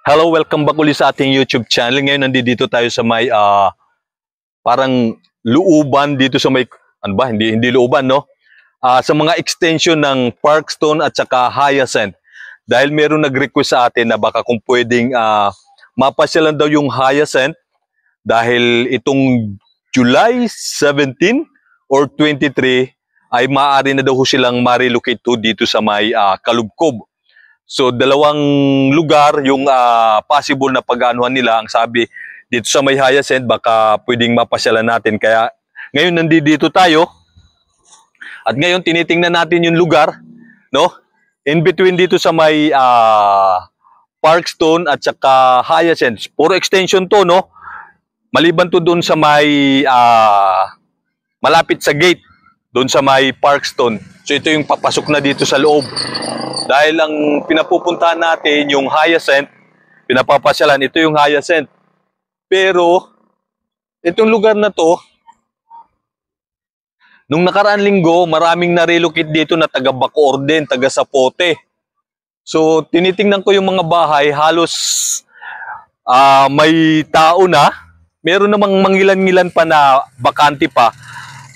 Hello, welcome back ulit sa ating YouTube channel. Ngayon nandito tayo sa may parang looban dito sa may ano ba? Hindi looban, no? Sa mga extension ng Parkstone at saka Hyacinth. Dahil meron nag-request sa atin na baka kung pwedeng mapasyalan daw yung Hyacinth dahil itong July 17 or 23 ay maaari na daw silang ma-relocate to dito sa may Kalubkob. So dalawang lugar yung possible na pag-aanuhan nila. Ang sabi dito sa may Hyacinth baka pwedeng mapasyalan natin. Kaya ngayon nandito tayo at ngayon tinitingnan natin yung lugar, no? In between dito sa may Parkstone at saka Hyacinth. Puro extension to, no? Maliban to doon sa may malapit sa gate doon sa may Parkstone. So ito yung papasok na dito sa loob. Dahil ang pinapupuntahan natin yung Hyacinth, pinapapasyalan, ito yung Hyacinth. Pero, itong lugar na to, nung nakaraan linggo, maraming na-relocate dito na taga Bacoor din, taga Sapote. So, tinitingnan ko yung mga bahay, halos may tao na, meron namang mangilan-ngilan pa na bakante pa.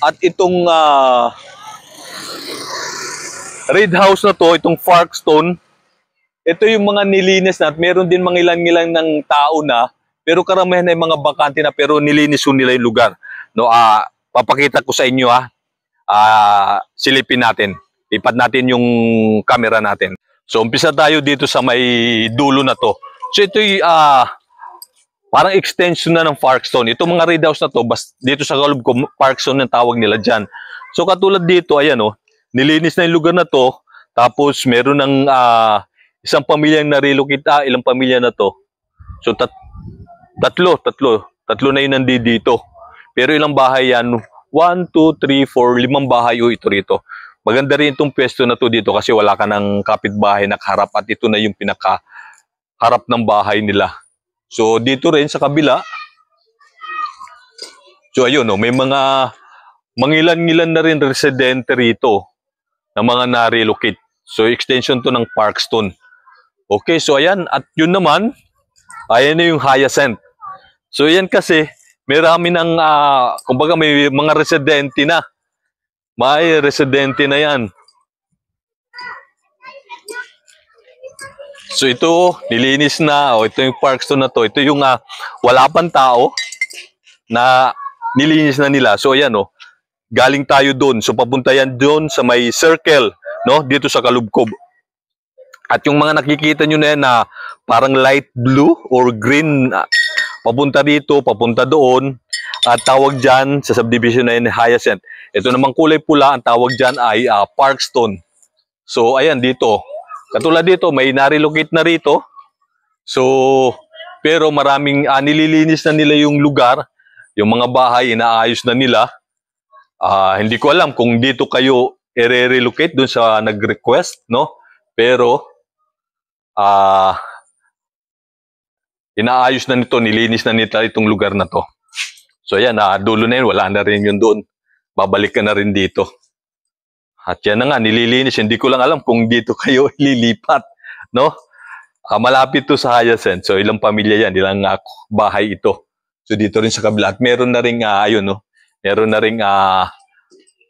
At itong Red House na to, itong Parkstone, ito yung mga nilinis na at meron din mga ilan-ilan ng tao na, pero karamihan ay mga bakante na pero nilinis nila yung lugar. No, papakita ko sa inyo silipin natin. Lipat natin yung camera natin. So umpisa tayo dito sa may dulo na to. So ito yung parang extension na ng Parkstone. Itong mga Red House na to, dito sa Kalubkob, Parkstone ang tawag nila dyan. So katulad dito, ayan o. Nilinis na yung lugar na to, tapos meron ng isang pamilyang na-relocate, ilang pamilya na to. So tatlo na yun nandito. Pero ilang bahay yan? 1, 2, 3, 4, 5 bahay ito rito. Maganda rin itong pwesto na to dito kasi wala ka ng kapitbahay na kaharap at ito na yung pinaka-harap ng bahay nila. So dito rin sa kabila, so ayun may mga mangilan-ngilan na rin residente rito na mga na-relocate. So, extension to ng Parkstone. Okay, so ayan. At yun naman, ayan na yung Hyacinth. So, yan kasi, marami ng, kumbaga may mga residente na. May residente na yan. So, ito, nilinis na. Ito yung Parkstone na to. Ito yung wala pang tao na nilinis na nila. So, ayan galing tayo doon. So papunta yan doon sa may circle, no? Dito sa Kalubkob. At yung mga nakikita nyo na yan na parang light blue or green, papunta dito, papunta doon. At tawag dyan sa subdivision na yan, Hyacinth. Ito namang kulay pula, ang tawag dyan ay Parkstone. So ayan dito. Katulad dito, may na-relocate na rito. So, pero maraming nililinis na nila yung lugar. Yung mga bahay, inaayos na nila. Hindi ko alam kung dito kayo i-relocate dun sa nag-request, no? Pero inaayos na nito, nilinis na nito itong lugar na to. So yan, dulo na yun, wala na rin yun doon. Babalik ka na rin dito. At yan na nga, nililinis. Hindi ko lang alam kung dito kayo ililipat, no? Malapit to sa Hyacinth. So ilang pamilya yan, ilang bahay ito. So dito rin sa kabila. At meron na rin, ayun, no? Meron na rin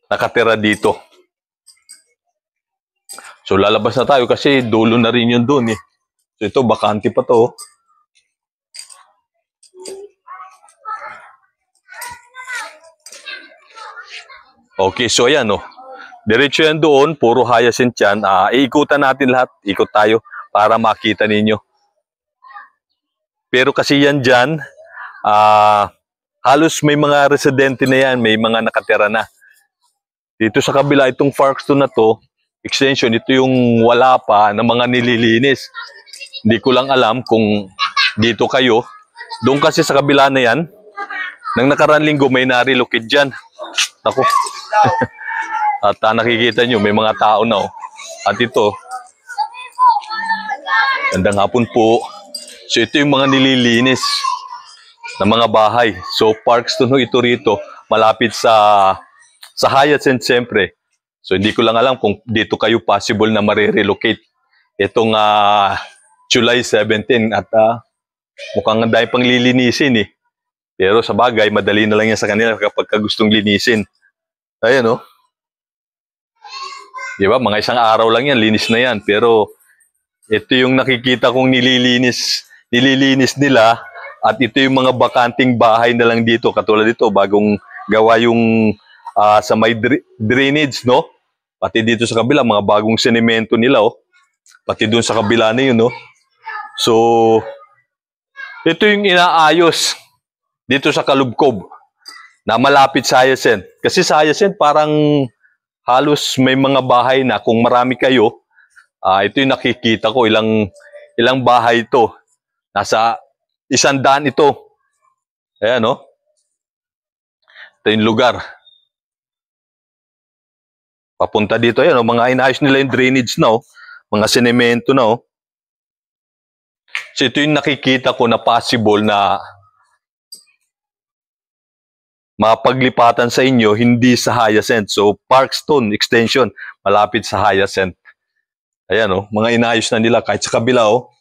nakatira dito. So lalabas na tayo kasi dulo na rin yun doon eh. So ito, bakante pa to. Okay, so ayan diretso yan doon, puro Hyacinth yan. Iikutan natin lahat, ikot tayo para makita ninyo. Pero kasi yan dyan, halos may mga residente na yan, may mga nakatira na. Dito sa kabila, itong Parkstone na to, extension, ito yung wala pa na mga nililinis. Hindi ko lang alam kung dito kayo. Doon kasi sa kabila na yan, nang nakaraan linggo may na-relocate dyan. Ako. At nakikita nyo, may mga tao na At ito, gandang hapon po. So ito yung mga nililinis ng mga bahay. So Parkstone ito rito, malapit sa Hyacinth siyempre. So hindi ko lang alam kung dito kayo possible na marirelocate. Itong July 17 at mukhang ang dahil pang lilinisin eh. Pero sa bagay, madali na lang yan sa kanila kapag gustong linisin. Ayan, oh. Di ba? Mga isang araw lang yan, linis na yan. Pero ito yung nakikita kong nililinis nila. At ito yung mga bakanting bahay na lang dito. Katulad dito, bagong gawa yung sa may drainage, no? Pati dito sa kabila, mga bagong senemento nila, oh. Pati doon sa kabila na yun, no? So, ito yung inaayos dito sa Kalubkob na malapit sa Hyacinth. Kasi sa Hyacinth parang halos may mga bahay na kung marami kayo, ito yung nakikita ko, ilang bahay ito. Nasa 100 ito. Ayan, no? Ito yung lugar. Papunta dito, ayan, no? Mga inaayos nila yung drainage na, oh. Mga senemento na, oh. So ito yung nakikita ko na possible na mapaglipatan sa inyo, hindi sa Hyacinth. So, Parkstone Extension, malapit sa Hyacinth. Ayan, oh, mga inayos na nila. Kahit sa kabila, oh,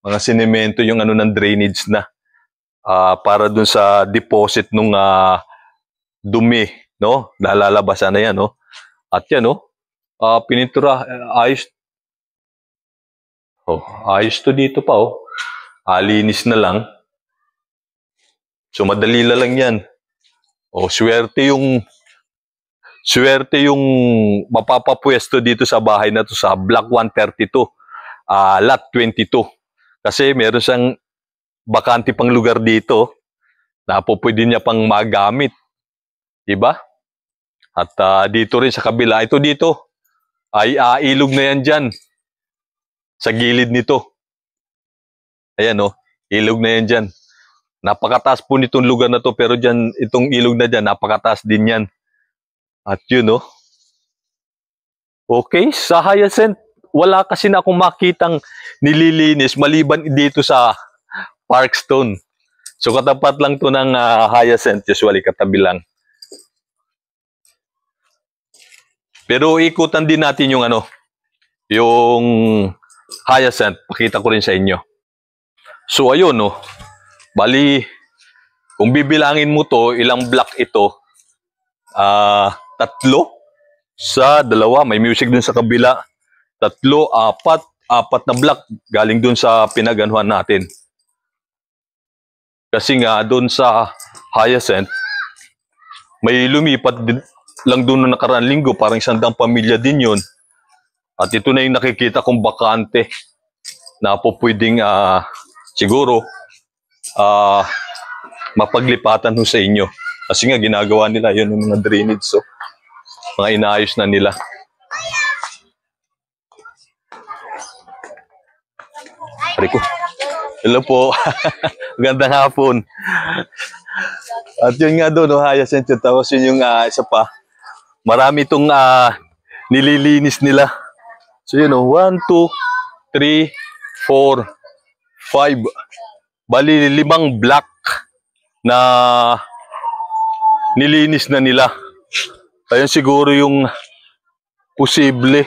mga sinemento yung ano ng drainage na. Para dun sa deposit nung dumi, no? Nalalabasan na yan, no? At yan, oh, pinintura, ayos. Oh, ayos to dito pa, oh. Linis na lang. So, madali na lang yan. Oh, swerte yung mapapapwesto dito sa bahay na to sa Block 132, Lot 22. Kasi meron siyang bakante pang lugar dito na pwede niya pang magamit. Diba? At dito rin sa kabila, ito dito, ay ilog na yan dyan. Sa gilid nito. Ayan, oh, ilog na yan dyan. Napakataas po nitong lugar na to, pero dyan, itong ilog na dyan, napakataas din yan. At yun, no? Okay, sa Hyacinth, wala kasi na akong makitang nililinis maliban dito sa Parkstone. So, katapat lang to ng Hyacinth, usually katabi lang. Pero ikutan din natin yung ano, yung Hyacinth. Pakita ko rin sa inyo. So, ayun, no? Bali, kung bibilangin mo to, ilang block ito? 3 sa 2. May music dun sa kabila. 3, 4 na block galing dun sa pinaganuhan natin. Kasi nga, dun sa Hyacinth, may lumipat lang dun na nakaraan linggo. Parang 100 pamilya din yun. At ito na yung nakikita kong bakante na po pwedeng siguro mapaglipatan ho sa inyo. Kasi nga ginagawa nila yun yung mga drainage, so mga inaayos na nila. Rico. Hello po. Magandang hapon. At yun nga doon, no, Hyacinth. Tapos yun yung isa pa. Marami itong nililinis nila. So yun, no, 1, 2, 3, 4, 5. Bali, 5 block na nilinis na nila. Ayun siguro yung posible.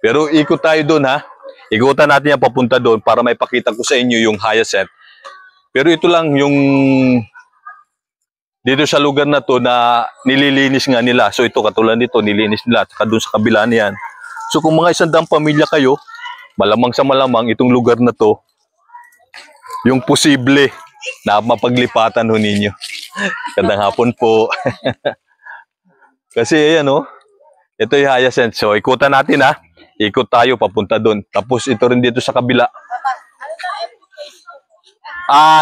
Pero ikot tayo doon, ha. Ikutan natin yan papunta doon para maipakita ko sa inyo yung Hyacinth. Pero ito lang yung dito sa lugar na to na nililinis nga nila. So ito katulad nito, nilinis nila. At doon sa kabila niyan. So kung mga 100 pamilya kayo, malamang sa malamang itong lugar na to, yung posible na mapaglipatan ho ninyo. Gandang hapon po. Kasi ayan, oh, ito yung Hyacinth. So ikutan natin, ha. Ikot tayo papunta doon. Tapos ito rin dito sa kabila.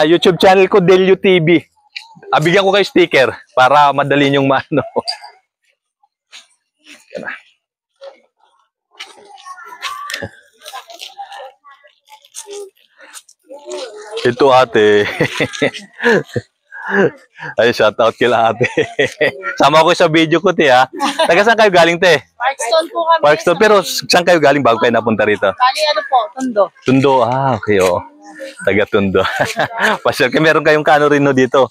YouTube channel ko, Delio TV. Bigyan ko kayo sticker para madali nyong maano. Yan na. Ito ate. Ay, shout out kila ate. Sama ko sa video ko, te, ha. Taga saan kayo galing, te? Parkstone po kami. Parkstone. Pero saan kayo galing bago kayo napunta rito? Bali ano po, Tondo. Tondo. Okay, oo. Taga Tondo. Pasyal kayo. Meron kayong kano rin, no, dito?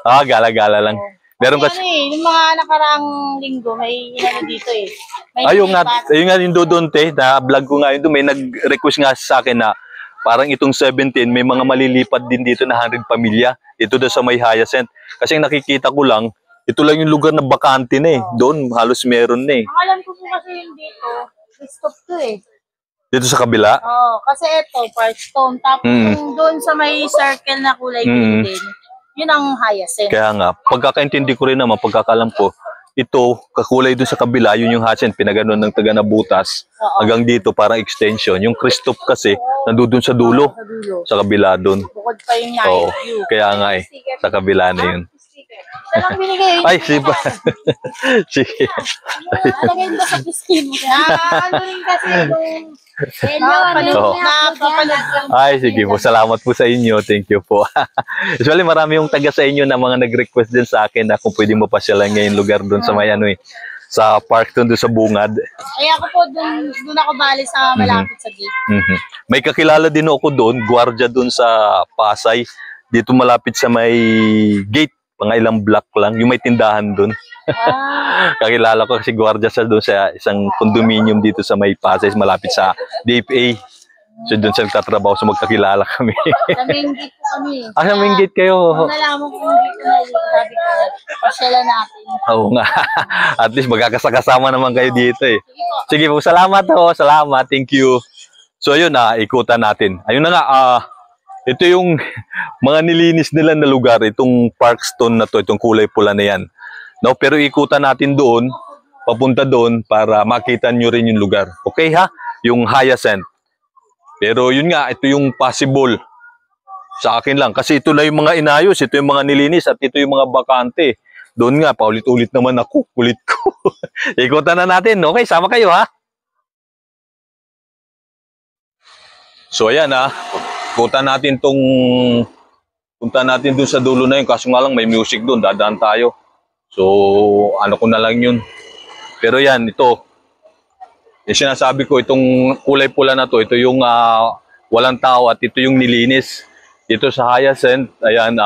Gala-gala lang. Meron kasi... yung mga nakaraang linggo, may inano dito eh. May ayun nga yung doon, te, na vlog ko nga yun doon. May nag-request nga sa akin na parang itong 17, may mga malilipat din dito na 100 pamilya. Ito doon sa may Hyacinth. Kasi ang nakikita ko lang, ito lang yung lugar na bakante na eh. Doon, halos meron na eh. Ang alam ko po kasi yung dito, stop to eh. Dito sa kabila. Oo, kasi ito, Parkstone. Tapos yung doon sa may circle na kulay green din, yun ang Hyacinth. Kaya nga, pagkakaintindi ko rin naman, pagkakalam ko, ito, kakulay doon sa kabila, yun yung Hyacinth, pinaganon ng taga na butas. Hanggang dito, parang extension. Yung Christoph kasi, nandun sa dulo, Sa dulo. sa kabila doon. Bukod pa yung night Oo, view. kaya nga eh, sa kabila na yun. Saan ang binigay? Ay, sige. Sige. Alagay mo sa piskin mo. Ano rin kasi yung Oo. napapanood lang. Ay, sige po. Salamat po sa inyo. Thank you po. Usually, marami yung taga sa inyo na mga nag-request din sa akin na kung pwedeng mapasyalan ngayon lugar doon sa may ano eh, sa park doon sa Bungad. Ay, ako po doon ako bali sa malapit sa gate. May kakilala din ako doon, gwardiya doon sa Pasay. Dito malapit sa may gate, mga ilang block lang, yung may tindahan doon. Kakilala ko kasi gwardiya sa doon sa isang condominium dito sa may Pasay, malapit sa DFA. So doon sa nagtatrabaho, so magkakilala kami. Sa main gate po kami. Sa main gate kayo? Nung nalaman ko kung dito na yun, sabi ko, pasyalan natin. Oo nga. At least magkakasama naman kayo dito eh. Sige po. Sige po, salamat ho. Salamat. Thank you. So ayun ikutan natin. Ayun na nga, ito yung mga nilinis nila na lugar, itong Parkstone na to, itong kulay pula na yan. No, pero ikutan natin doon, papunta doon para makita nyo rin yung lugar. Okay ha? Yung Hyacinth. Pero yun nga, ito yung possible sa akin lang. Kasi ito na yung mga inayos, ito yung mga nilinis, at ito yung mga bakante. Doon nga, paulit-ulit naman ako, kulit ko. Ikutan na natin, okay? Sama kayo ha? So ayan ikutan natin punta natin doon sa dulo na yun. Kaso nga lang may music doon, dadaan tayo. So ano ko na lang yun. Pero yan, ito. Yung sinasabi ko, itong kulay pula na to, ito yung walang tao at ito yung nilinis. Dito sa Hyacinth, ayan,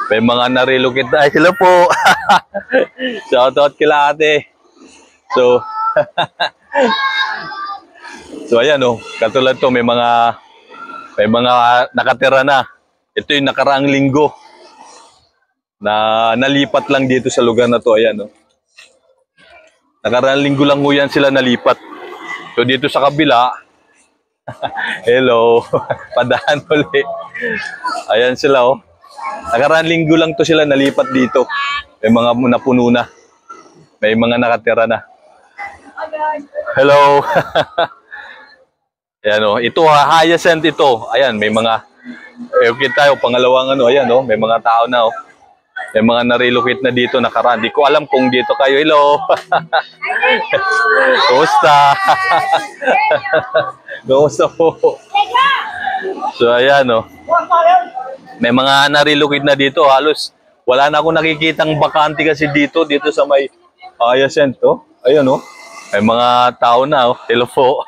may mga na-relocate. Ay, hello po! Shoutout kila ate. So, so ayan katulad to, may mga nakatira na. Ito yung nakaraang linggo na nalipat lang dito sa lugar na to, ayan Nakaraang linggo lang yan sila nalipat. So dito sa kabila, hello, padaan ulit. Ayan sila Nakaraang linggo lang to sila nalipat dito. May mga napuno na. May mga nakatira na. Hello. Ayan ito Hyacinth ito. Ayan, may mga okay tayo, pangalawang ayan may mga tao na May mga na-relocate na dito nakaraan. Di ko alam kung dito kayo. Hello. Kumusta? Kumusta po? So ayan may mga na-relocate na dito. Halos wala na akong nakikitang bakante kasi dito sa may Hyacinth Ayan may mga tao na Hello po.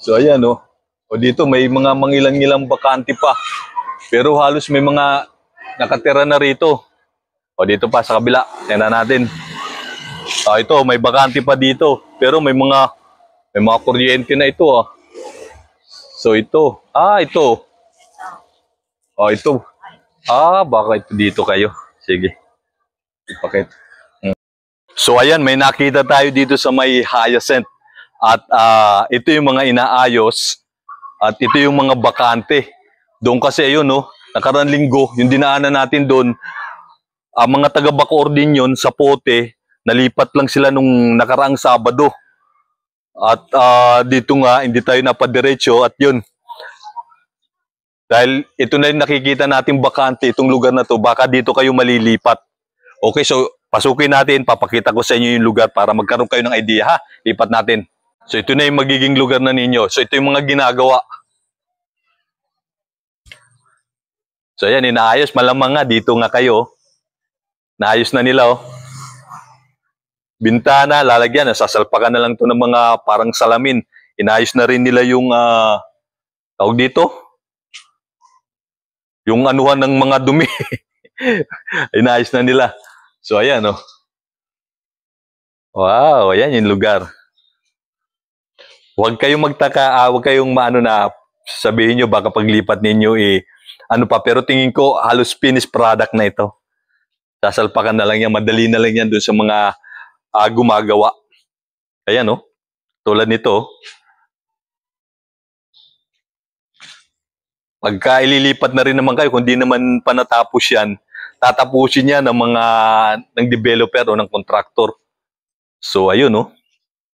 So ayan dito may mga mangilang-ilang bakante pa. Pero halos may mga nakatira na rito. Dito pa sa kabila, tingnan natin. Ito may bakante pa dito. Pero may mga kuryente na ito So ito, ito. Ito. Baka ito dito kayo. Sige. Ipakita. So ayan, may nakita tayo dito sa may Hyacinth. At ito yung mga inaayos. At ito yung mga bakante. Doon kasi ayun nakaraang linggo, yung dinaanan natin doon, mga taga Bacoor din yun sa Pote, nalipat lang sila nung nakaraang Sabado. At dito nga, hindi tayo napadiretso at yun. Dahil ito na yung nakikita natin bakante, itong lugar na to, baka dito kayo malilipat. Okay, so pasukin natin, papakita ko sa inyo yung lugar para magkaroon kayo ng idea ha. Lipat natin. So ito na yung magiging lugar na ninyo. So ito yung mga ginagawa. So ayan, inaayos. Malamang nga, dito nga kayo. Naayos na nila Bintana, lalagyan. Sasalpakan na lang to ng mga parang salamin. Inaayos na rin nila yung, tawag dito? Yung anuhan ng mga dumi. Inaayos na nila. So ayan Wow, ayan yung lugar. Huwag kayong magtaka, huwag kayong maano na sabihin nyo baka paglipat ninyo ano pa, pero tingin ko halos finished product na ito. Sasalpakan na lang yan, madali na lang yan dun sa mga gumagawa. Ayan oh, tulad nito. Pagka ililipat na rin naman kayo, kung di naman pa natapos yan, tatapusin yan ng developer o ng contractor. So ayun oh,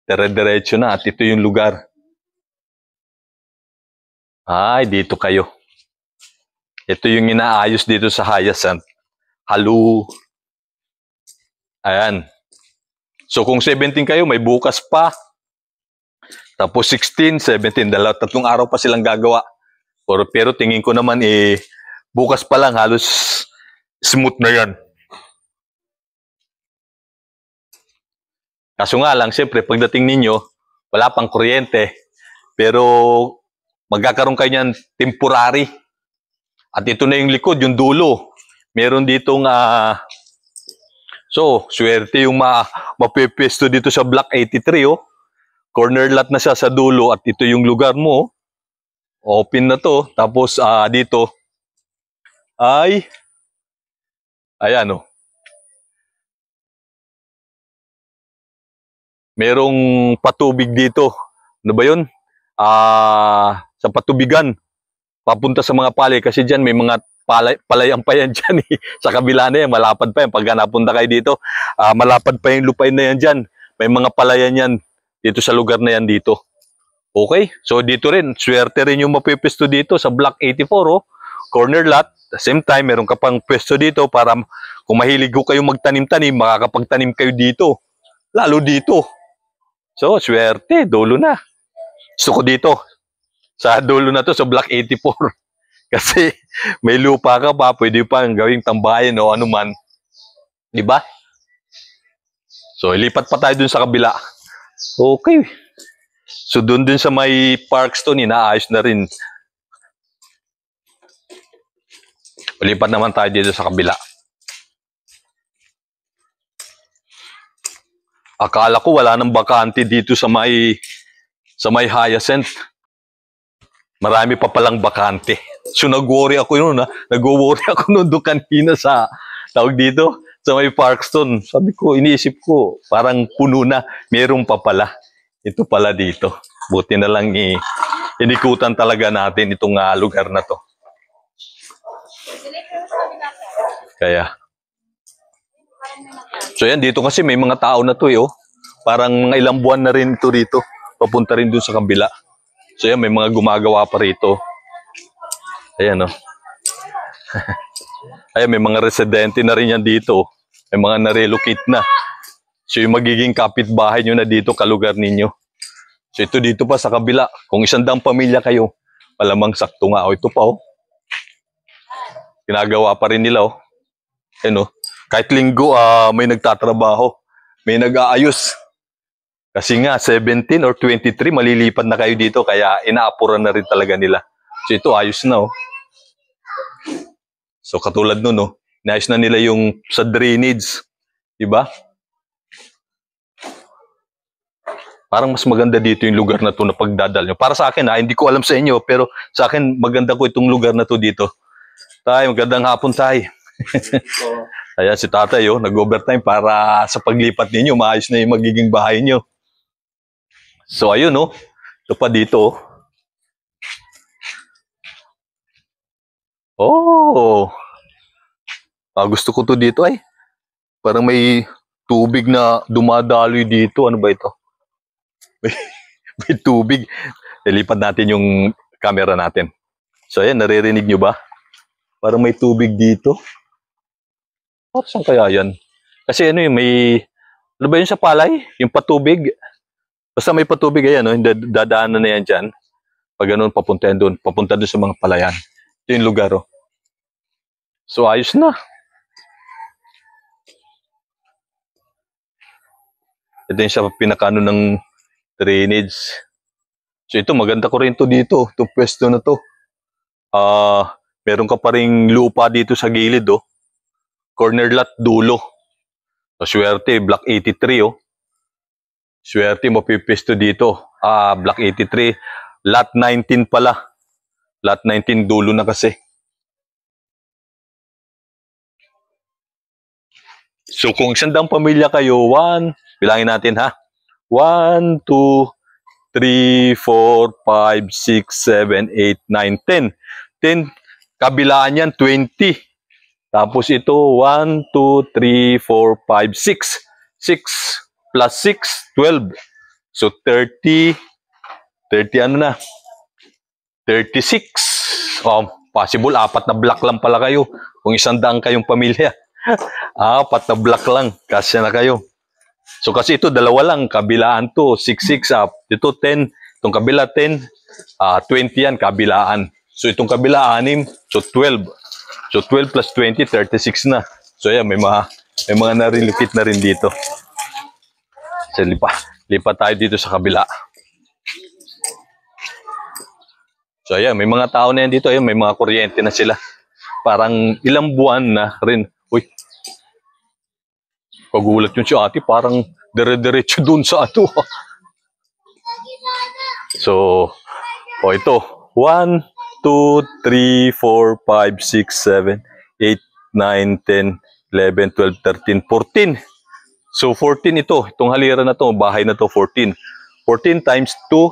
dire-diretso na at ito yung lugar. Ay, dito kayo. Ito yung inaayos dito sa Hyacinth. Halo. Ayan. So kung 17 kayo, may bukas pa. Tapos 16, 17, tatlong araw pa silang gagawa. Pero tingin ko naman bukas pa lang halos smooth na yan. Kaso nga lang, siyempre, pagdating ninyo, wala pang kuryente. Pero magkakaroon kayo niyan temporary. At ito na yung likod, yung dulo. Meron ditong, so, swerte yung mapipesto dito sa Block 83, oh. Corner lot na siya sa dulo at ito yung lugar mo. Open na to. Tapos, dito, ayan, oh. Merong patubig dito. Ano ba yun? Sa patubigan. Papunta sa mga palay kasi dyan may mga palayang pa yan dyan eh. Sa kabila na yan, malapad pa yan. Pagka napunta kayo dito, malapad pa yung lupain na yan dyan. May mga palayan yan dito sa lugar na yan dito. Okay, so dito rin, swerte rin yung mapipesto dito sa Block 84, oh. Corner lot. At the same time, meron ka pang pwesto dito para kung mahilig ko kayong magtanim-tanim, makakapagtanim kayo dito. Lalo dito. So, swerte, dulo na. Gusto ko dito. Sa dulo na to, sa Block 84. Kasi may lupa ka pa, pwede pa gawing tambayan o ano man. Diba? So, ilipat pa tayo dun sa kabila. Okay. So, dun sa may Parkstone, inaayos na rin. Lipat naman tayo dito sa kabila. Akala ko wala nang bakante dito sa may Hyacinth. Marami pa palang bakante. So nag-worry ako noon, nag-worry ako noon doon kanina sa tawag dito sa may Parkstone. Sabi ko, iniisip ko, parang puno na, meron pa pala. Ito pala dito. Buti na lang inikutan talaga natin itong lugar na to. Kaya so yan, dito kasi may mga tao na to oh. Parang mga ilang buwan na rin ito dito. Papunta rin dun sa kabila. So yan, may mga gumagawa pa rito. Ayan oh. Ayan, may mga residente na rin yan dito. May mga na-relocate na. So yung magiging kapitbahay nyo na dito, kalugar ninyo. So ito dito pa sa kabila. Kung 100 pamilya kayo, malamang sakto nga. O ito pa oh. Ginagawa pa rin nila oh. Ayan oh. Kahit linggo may nagtatrabaho, may nag-aayos. Kasi nga 17 or 23 malilipat na kayo dito kaya inaapuran na rin talaga nila. So ito ayos na oh. So katulad nun oh, inayos na nila yung sa drainage, 'di ba? Parang mas maganda dito yung lugar na to na pagdadal nyo. Para sa akin hindi ko alam sa inyo pero sa akin maganda ko itong lugar na to dito. Tay, magandang hapon tay. Ayan si tatay oh, nag-overtime para sa paglipat ninyo, maayos na yung magiging bahay nyo. So ayun oh, ito pa dito oh. Gusto ko to dito ay. Parang may tubig na dumadaloy dito. Ano ba ito? May tubig. Ilipat natin yung camera natin. So ayan, naririnig nyo ba? Parang may tubig dito. Saan kaya yan? Kasi ano yung ano ba yun sa palay? Yung patubig. Basta may patubig, ayan, no? Dadaanan na yan dyan. Pag ganun, papunta doon sa mga palayan. Ito yung lugar, oh. So, ayos na. Ito yung sa pinakano ng drainage. So, ito, maganda ko rin to dito. Itong pwesto na to. Meron ka pa ring lupa dito sa gilid, oh. Corner lot, dulo. So, swerte, Block 83, oh. Swerte, mapipesto dito. Block 83. Lot 19 pala. Lot 19 dulo na kasi. So kung 100 pamilya kayo, bilangin natin ha. 1, 2, 3, 4, 5, 6, 7, 8, 9, 10. 10, kabilaan yan, 20. Tapos ito, 1, 2, 3, 4, 5, 6. 6 plus 6, 12. So 30 ano na? 36. Possible, 4 na block lang pala kayo. Kung 100 kayong pamilya. 4 na block lang. Kasya na kayo. So kasi ito, 2 lang. Kabilaan to. 6, 6 up. Ito, 10. Itong kabila, 10. 20 yan, kabilaan. So itong kabila, 6. So 12. So 12 plus 20, 36 na. So yan, may mga narilipit na rin dito. So lipat tayo dito sa kabila. So ayan, may mga tao na yan dito. Ayan, may mga kuryente na sila. Parang ilang buwan na rin. Uy, kagulat yun si ate. Parang dire-diretso dun sa ato. So, ito. 1, 2, 3, 4, 5, 6, 7, 8, 9, 10, 11, 12, 13, 14. So 14 ito, itong halira na to, bahay na to, 14. 14 times 2,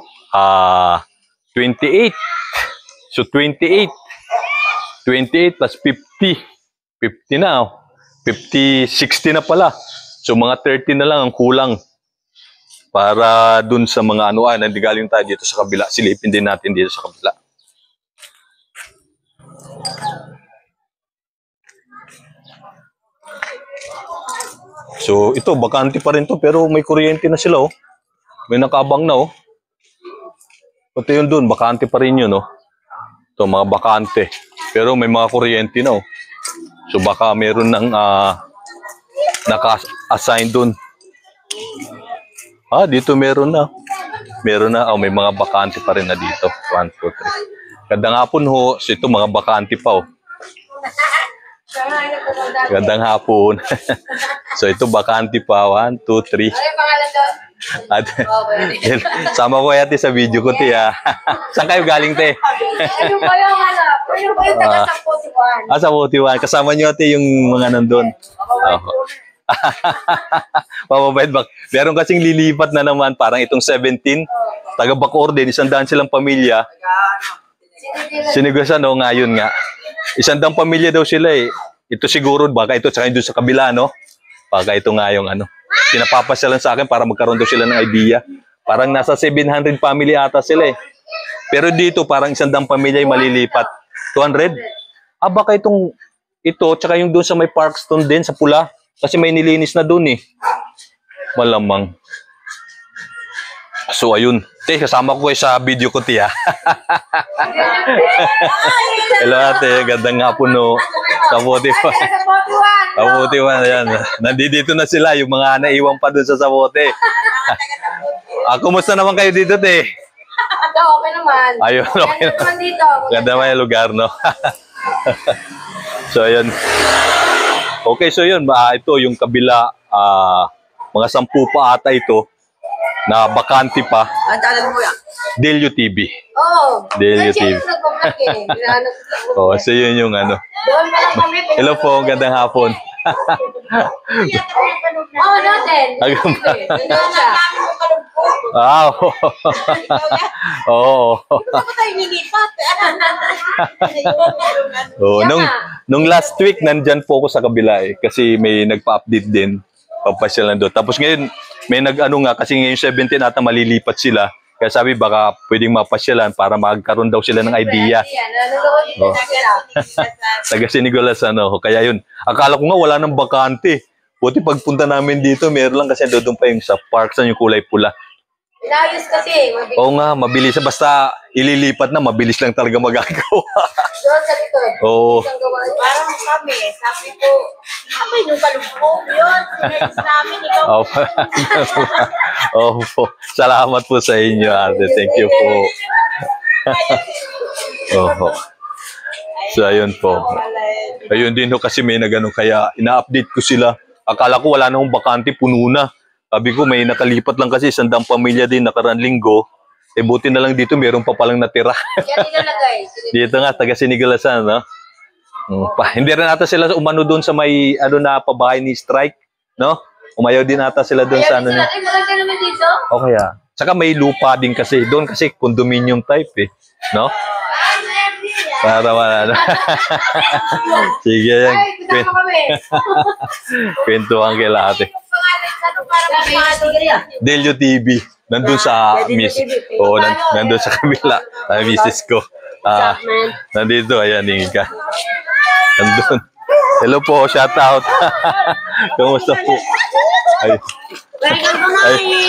28. So 28. 28 plus 50. 50 na, 50, 60 na pala. So mga 30 na lang ang kulang. Para dun sa mga hindi galing tayo dito sa kabila. Silipin din natin dito sa kabila. So, ito, bakante pa rin to, pero may kuryente na sila, oh. May nakabang na, oh. Pati yun dun, bakante pa rin yun, oh. Ito, mga bakante. Pero may mga kuryente na, oh. So, baka meron ng naka-assign dun. Dito meron na. Meron na, may mga bakante pa rin na dito. 1, 2, 3. Gandang hapon, ho. So, ito, mga bakante pa, oh. Gandang hapon. So ito bakante pa. 1, 2, 3. At sama ko yati sa video ko, tiya. Saan kayo galing, te? Ayun pa yung taga sa Potiwan. Sa Potiwan. Kasama nyo ate yung mga nandun. Mababait ba? Meron kasing lilipat na naman, parang itong 17. Taga Bacoor din, 100 silang pamilya. Sinigasan, no? Ngayon nga. 100 pamilya daw sila, eh. Ito siguro, baka ito, tsaka doon sa kabila, no? Baka ito nga yung pinapapasyalan sa akin para magkaroon daw sila ng idea. Parang nasa 700 family ata sila, eh. Pero dito, parang 100 pamilya yung malilipat. 200? Baka ito, tsaka yung doon sa may Parkstone din, sa pula. Kasi may nilinis na doon, eh. Malamang. So, ayun. Te, kasama ko kayo sa video ko, tiya. Hello, ate. Gandang hapon, no. Sa Potiwan. Sa Potiwan, ayan. Nandito na sila, yung mga naiwan pa dun sa Sabote. Kumusta naman kayo dito, te? Okay naman. Ayun, okay naman dito. Ganda naman yung lugar, no? So, ayun. Okay, so yun. Ito, yung kabila, mga 10 pa ata ito. Na bakante pa. Ang talan mo yan? Delio TV. Oo. Delio TV. So yun yung Doon pa lang kami. Hello po, gandang hapon. Natin. Agam ba? Nandun siya. Oo. Ano tayo nilipat? Nung last week, nandyan po ako sa kabila, eh. Kasi may nagpa-update din. Papasyalan doon. Tapos ngayon, may kasi ngayon 17 ata malilipat sila. Kaya sabi baka pwedeng mapasyalan para magkaroon daw sila ng idea. Taga Sinigolas, Kaya yun. Akala ko nga wala nang bakante. Buti pagpunta namin dito, meron lang kasi doon pa yung sa park sa yung kulay pula. Inayos kasi. Oo nga, mabilis. Basta ililipat na, mabilis lang talaga magagawa. Doon sa likod. Oo. Parang kami, sabi ko, kami nung kalugpong yun. Sinayos namin ikaw. Opo. Salamat po sa inyo, ate. Thank you po. Opo. So, ayun po. Ayun din kasi may kaya ina-update ko sila. Akala ko wala na akong bakante, puno na. Sabi ko, may nakalipat lang kasi 100 pamilya din nakaraan linggo. buti na lang dito, meron pa palang natira. Yan nilalagay. Dito nga, taga Sinigalasan, no? Hindi rin ata sila umano doon sa may, na pabahay ni Strike, no? Umayaw din ata sila doon sa ano niya. Ay, maganda naman dito. O kaya, saka may lupa din kasi, doon kasi condominium type eh, no? Para wala na. Sige yan. Ay, kasama kami. Kwentuhan kay ate. Delio TV. Nandun sa miss. Oo, nandun sa kabila. Sa misis ko. Nandito, ayan, hingin ka. Nandun. Hello po, shout out. Kamusta po? Ay,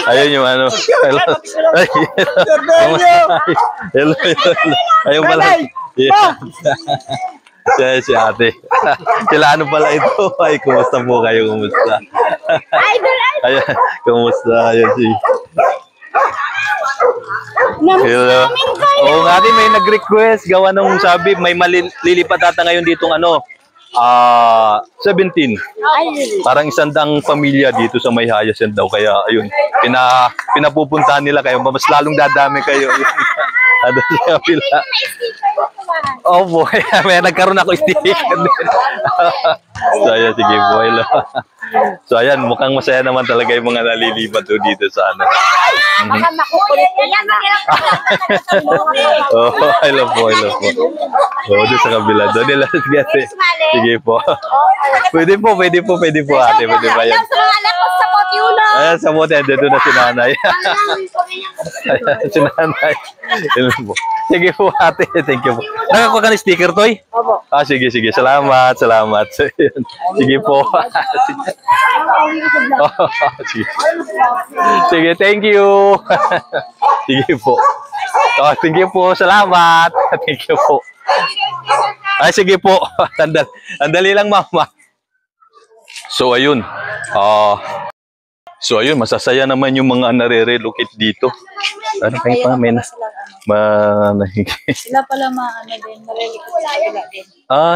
ayun yung ano. Hello. Ay, kamusta? Hello. Ayun pala. Yeah. Si ate. Sila ano pala ito? Ay, kumusta po kayo? Kumusta? Ayan, kumusta? Ayan si... Hello. Oo nga din, may nag-request. Gawa nung sabi, may malilipat ata ngayon ditong 17. Parang 100 pamilya dito sa may Hyacinth daw. Kaya ayun, pinapupuntahan nila kayo. Mas lalong dadami kayo. Ano siya pila? Opo, may nagkaroon ako sticker. So ayan, sige po. Hello. So ayan, mukhang masaya naman talaga yung mga nalilipat dito sa ano. Baka makukulit ka yan. Oh, hello po. Oh, doon sa kabila. Doon nila. Sige po. Pwede po ate. Pwede ba yan? Sa mga anak ko sa Potiulo. Ayan, sa mote. Dito na si nanay. Ayan, si nanay. Sige po ate. Thank you po. Nakakuha ka ng sticker, Toy? Opo. Sige. Salamat. Sige po. Sige, thank you. Sige po. Thank you po. Salamat. Thank you po. Ay, sige po. Andali lang, mama. So, ayun. Masasaya naman yung mga nare-relocate dito. Ano kayo pa? Sila pala din, narinig ko sa kabila din.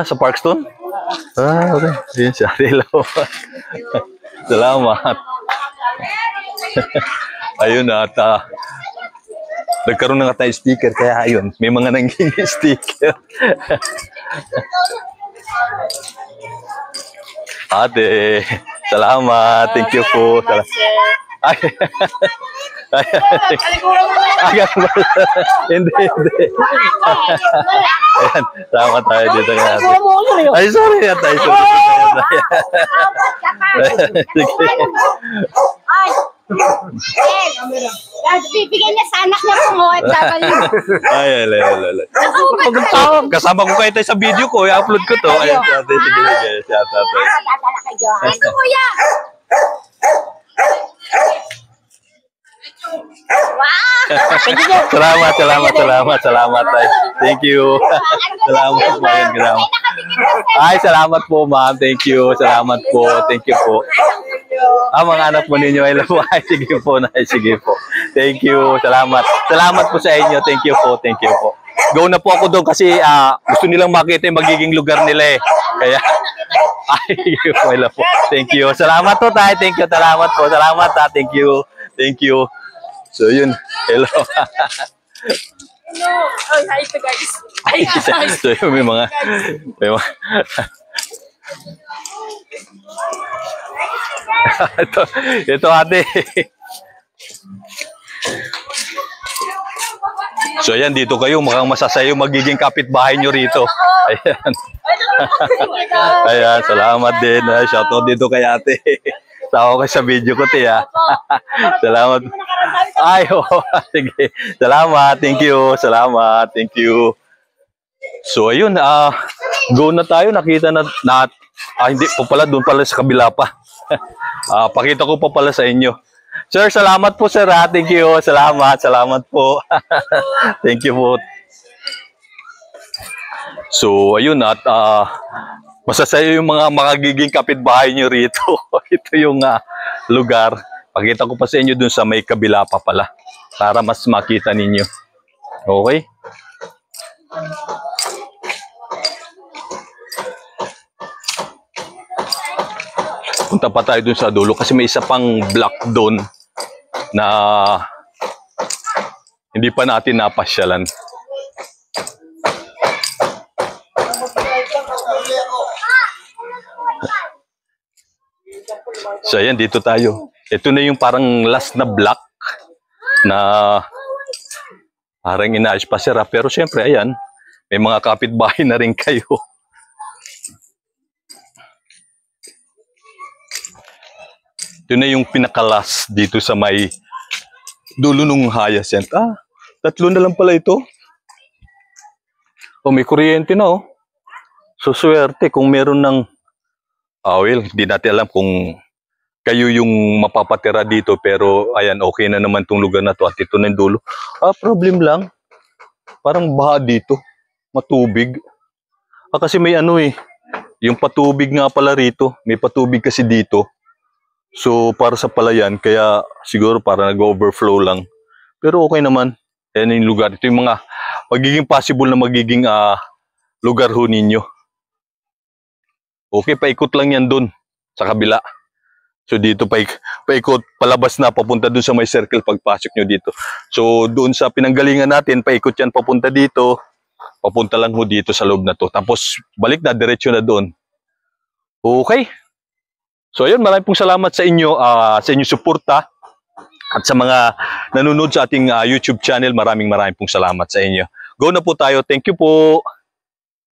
Sa Parkstone? Okay. Ayun siya. Hello. Salamat. Ayun at nagkaroon na nga tayo sticker kaya ayun, may mga nanging sticker. Ate, salamat. Thank you po. Ay. Hindi. Ayan, sama tayo dito kay ate. Ay, sorry. Bibigyan niya sa anak niya kung OFW. Ay. Kasama ko kayo tayo sa video ko. I-upload ko to. Ayun, ate. Sige. Shout out. Dadala kay Johan. Ito, kuya. Wow! Salamat. Thank you. Salamat po. Ay, salamat po, ma'am. Thank you. Salamat po. Thank you po. Mga anak po ninyo. Ay, sige po. Thank you. Salamat po sa inyo. Thank you po. Go na po ako doon kasi gusto nilang makita yung magiging lugar nila eh. Kaya, ay, wala po. Thank you. Salamat po tayo. Thank you. Salamat po. Thank you. So, yun. Hello. Hello. Oh, hi to guys. So, yun, may mga ito ate. So, ayan, dito kayo. Mukhang masasaya yung magiging kapitbahay nyo rito. Ayan. Ayan, salamat din. Shoutout dito kay ate. Tawa ko sa video ko, tiya. Salamat. Ay, sige. Salamat. Thank you. So, ayun. Go na tayo. Nakita na hindi po pala. Doon pala sa kabila pa. Pakita ko pa pala sa inyo. Sir, salamat po, sir. Thank you. Salamat po. Thank you po. So, ayun. At masasaya yung mga magiging kapitbahay nyo rito. Ito yung lugar. Pakita ko pa sa inyo dun sa may kabila pa pala. Para mas makita ninyo. Okay? Punta pa tayo dun sa dulo kasi may isa pang block doon na Hindi pa natin napasyalan. So ayan, dito tayo. Ito na yung parang last na block na parang inaayos pa sira. Pero syempre, ayan, may mga kapitbahay na rin kayo. Ito na yung pinakalas dito sa may dulo nung hyacinth. Ah, 3 na lang pala ito. Oh, may kuryente na oh. So swerte kung meron ng well, hindi natin alam kung kayo yung mapapatira dito, pero ayan, okay na naman tong lugar na to at ito na yung dulo. Ah, problem lang. Parang baha dito. Matubig. Ah, kasi may ano eh. Yung patubig nga pala rito. May patubig kasi dito. So, para sa palayan, kaya siguro para nag-overflow lang. Pero okay naman. Ayan yung lugar. Ito yung mga magiging possible na magiging lugar ho ninyo. Okay, paikot lang yan dun sa kabila. So dito paikot, palabas na papunta dun sa may circle pagpasok nyo dito. So doon sa pinanggalingan natin, paikot yan papunta dito. Papunta lang ho dito sa loob na to. Tapos balik na, diretso na doon. Okay. So ayun, maraming pong salamat sa inyo, sa inyong suporta. At sa mga nanonood sa ating YouTube channel, maraming pong salamat sa inyo. Go na po tayo. Thank you po.